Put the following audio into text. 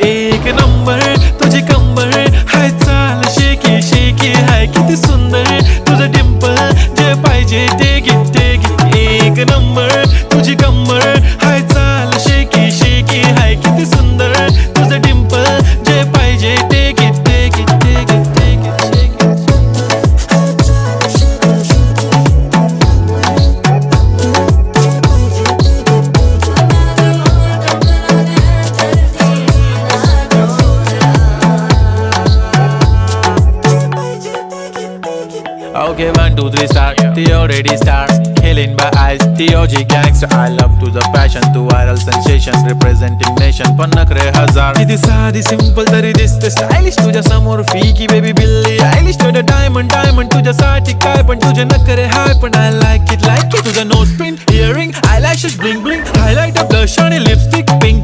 एक नंबर तुझी कंबर हाय चाल शेकी शेकी हाय किती सुंदर तुझं डिंपल जे पाहिजे ते घे एक नंबर तुझी कंबर हाय चाल शेकी शेकी हाय किती सुंदर तुझं डिंपल जे पाहिजे ते घे Okay, 1, 2, 3 start. The already start. Killing by eyes. The OG gangster. I love to the passion, to viral sensation, representing nation. पण नखरे हजार. किती साधी simple तरी दिसते stylish. तुझ्या समोर फीकी baby बिल्ली आयलिश. तुझं diamond तुझ्यासाठी काय पण तुझे नखरे हाय पण I like it. तुझं nose pin, earring, eyelashes bling bling, highlight, blush आणि lipstick, pink.